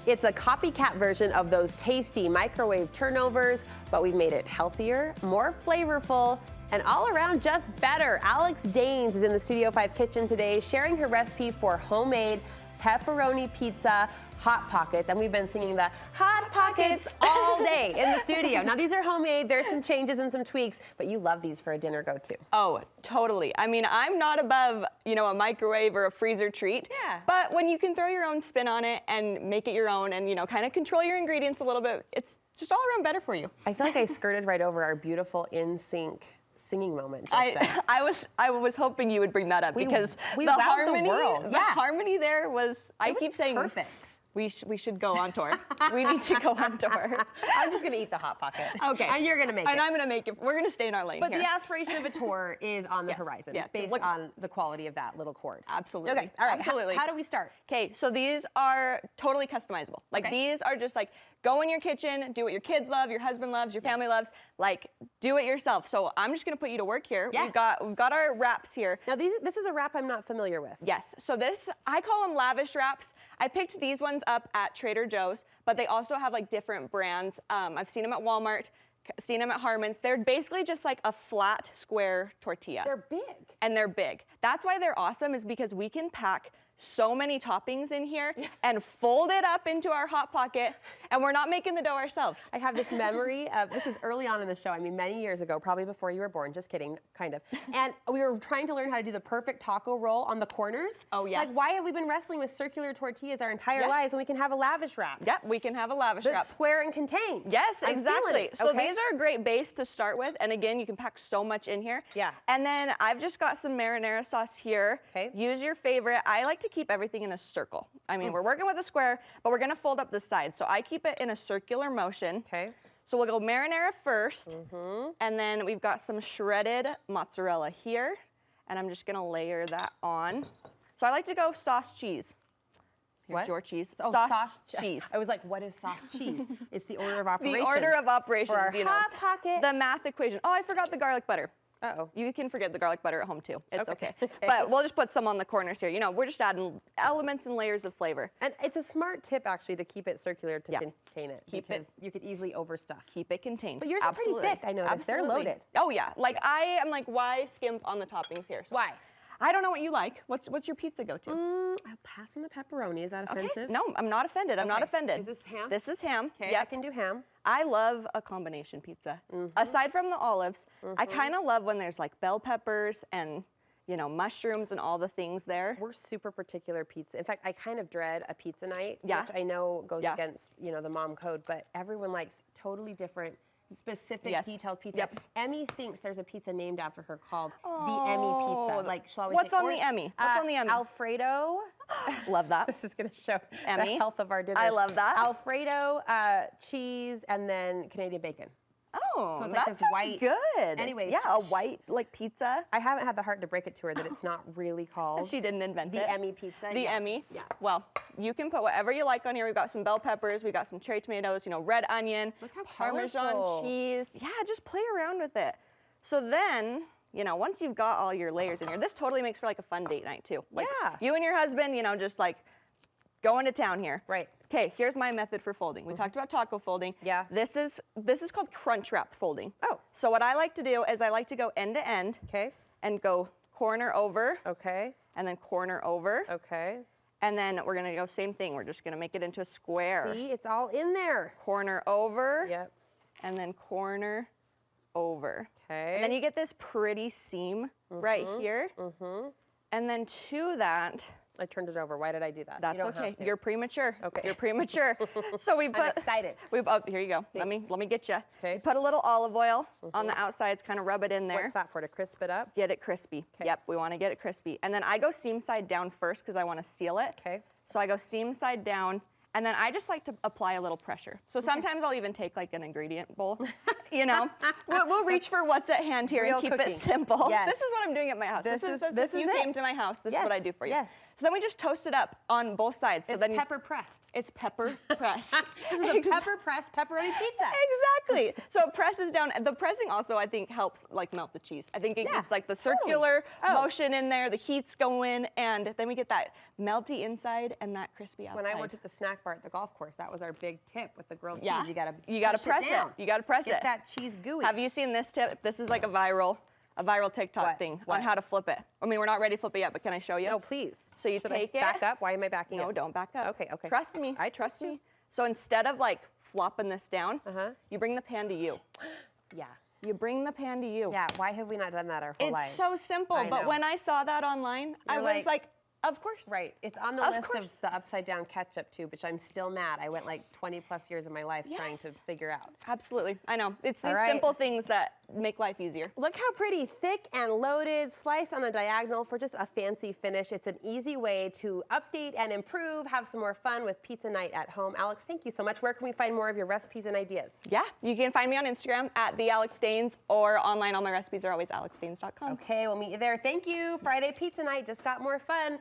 It's a copycat version of those tasty microwave turnovers, but we've made it healthier, more flavorful, and all around just better. Alex Danes is in the Studio 5 kitchen today, sharing her recipe for homemade pepperoni pizza Hot Pockets, and we've been singing the Hot Pockets all day in the studio. Now these are homemade, there's some changes and some tweaks, but you love these for a dinner go-to. Oh, totally. I mean, I'm not above, a microwave or a freezer treat. Yeah. But when you can throw your own spin on it and make it your own and, kind of control your ingredients a little bit, it's just all around better for you. I feel like I skirted right over our beautiful in-sync singing moment. I was hoping you would bring that up because we the wowed harmony, the world. the harmony there was. I keep saying perfect. We should go on tour. We need to go on tour. I'm just gonna eat the Hot Pocket. Okay. And you're gonna make it. And I'm gonna make it. We're gonna stay in our lane But here. the aspiration of a tour is on the horizon, based on the quality of that little cord. Absolutely. Okay. All right. Absolutely. How do we start? Okay. So these are totally customizable. These are just go in your kitchen, do what your kids love, your husband loves, your family loves. Do it yourself. So I'm just gonna put you to work here. Yeah. We've got our wraps here. Now this is a wrap I'm not familiar with. Yes. So I call them lavish wraps. I picked these ones up at Trader Joe's, but they also have different brands. I've seen them at Walmart, seen them at Harmon's. They're basically just like a flat square tortilla. They're big. And they're big. That's why they're awesome, is because we can pack so many toppings in here and fold it up into our Hot Pocket, and we're not making the dough ourselves. I have this memory of, this is early on in the show, I mean many years ago, probably before you were born, just kidding, kind of. And we were trying to learn how to do the perfect taco roll on the corners. Oh yes. Why have we been wrestling with circular tortillas our entire lives when we can have a lavish wrap? Yep, we can have a lavish wrap. That's square and contained. Yes, exactly. So Okay. these are a great base to start with, and again, you can pack so much in here. Yeah. And then I've just got some marinara sauce here. Okay. Use your favorite. I like to keep everything in a circle. I mean, we're working with a square, but we're gonna fold up the sides. So I keep it in a circular motion. Okay. So we'll go marinara first, and then we've got some shredded mozzarella here, and I'm just gonna layer that on. So I like to go sauce cheese. Here's What? your cheese. Oh, sauce cheese. I was like, what is sauce cheese? It's the order of operations. The order of operations, For our Hot Pocket. The math equation. Oh, I forgot the garlic butter. Uh-oh. You can forget the garlic butter at home too. It's okay. Okay. But we'll just put some on the corners here. We're just adding elements and layers of flavor. And it's a smart tip actually to keep it circular to contain it. Keep because it- you could easily overstuff. Keep it contained. But yours are pretty thick, I noticed. They're Absolutely. loaded. Oh yeah. I am why skimp on the toppings here? So Why? I don't know what you like. What's your pizza go to? I'll pass on the pepperoni. Is that offensive? Okay. No, I'm not offended. I'm not Okay. offended. Is this ham? This is ham. Okay, Yeah. I can do ham. I love a combination pizza. Aside from the olives, I kind of love when there's bell peppers and mushrooms and all the things there. We're super particular pizza. In fact, I kind of dread a pizza night, Yeah. which I know goes Yeah. against, the mom code, but everyone likes totally different, specific, Yes. detailed pizza. Yep. Emmy thinks there's a pizza named after her called the Emmy pizza. She'll always What's say, on the Emmy? What's on the Emmy? Alfredo. Love that. This is going to show Emmy. the health of our dinner. I love that. Alfredo, cheese, and then Canadian bacon. Oh, So it's that this sounds white. good. Anyways, yeah, a white pizza. I haven't had the heart to break it to her that it's not really called She didn't invent it. the Emmy pizza. The Yeah. Emmy. Yeah. Well, you can put whatever you like on here. We've got some bell peppers. We've got some cherry tomatoes. Red onion. Look how Parmesan colorful. cheese. Yeah, just play around with it. So then, once you've got all your layers in here, this totally makes for a fun date night too. Yeah. You and your husband, just going to town here. Right. Okay, here's my method for folding. We talked about taco folding. Yeah. This is called crunch wrap folding. Oh. So what I like to do is I like to go end to end. Okay. And go corner over. Okay. And then corner over. Okay. And then we're gonna go same thing. We're just gonna make it into a square. See, it's all in there. Corner over. Yep. And then corner over. Okay. And then you get this pretty seam right here. And then to that, I turned it over. Why did I do that? that's You don't okay. have to. You're premature. Okay. You're premature. So we put. excited. Here you go. Let me get you. Okay. Put a little olive oil on the outsides. Kind of rub it in there. What's that for? To crisp it up? Get it crispy. Yep, we want to get it crispy. And then I go seam side down first because I want to seal it. Okay. So I go seam side down, and then I just like to apply a little pressure. So sometimes I'll even take an ingredient bowl. We'll reach for what's at hand here Real and keep cooking. it simple. Yes. This is what I'm doing at my house. This is if you it. came to my house, this is Yes. what I do for you. Yes. So then we just toast it up on both sides. So It's then pepper pressed. it's pepper pressed. This is a pepper pressed pepperoni pizza. Exactly. So it presses down. The pressing also, I think, helps like melt the cheese. I think it Yeah, gives like the totally. circular Oh. motion in there. The heat's going, and then we get that melty inside and that crispy outside. When I worked at the snack bar at the golf course, that was our big tip with the grilled Yeah. cheese. You gotta push press it down. You gotta press Get it. that cheese gooey. Have you seen this tip? This is like a viral TikTok What? thing What? on how to flip it. I mean, we're not ready to flip it yet, but can I show you? No, please. So you Should take I it. back up? Why am I backing No, up? don't back up. Okay, okay. Trust me. I trust you. So instead of like flopping this down, Uh-huh. you bring the pan to you. Yeah. You bring the pan to you. Yeah. Why have we not done that our whole It's life? so simple, I but know. when I saw that online, I You're was like, of course. Right. It's on the Of list course. of the upside down ketchup tube, which I'm still mad. I went like 20 plus years of my life trying to Yes. figure out. Absolutely. I know. It's All these right. simple things that make life easier. Look how pretty, thick and loaded, sliced on a diagonal for just a fancy finish. It's an easy way to update and improve, have some more fun with pizza night at home. Alex, thank you so much. Where can we find more of your recipes and ideas? Yeah, you can find me on Instagram at @thealexdanes or online. All my recipes are always alexdanes.com. Okay, we'll meet you there. Thank you. Friday pizza night just got more fun.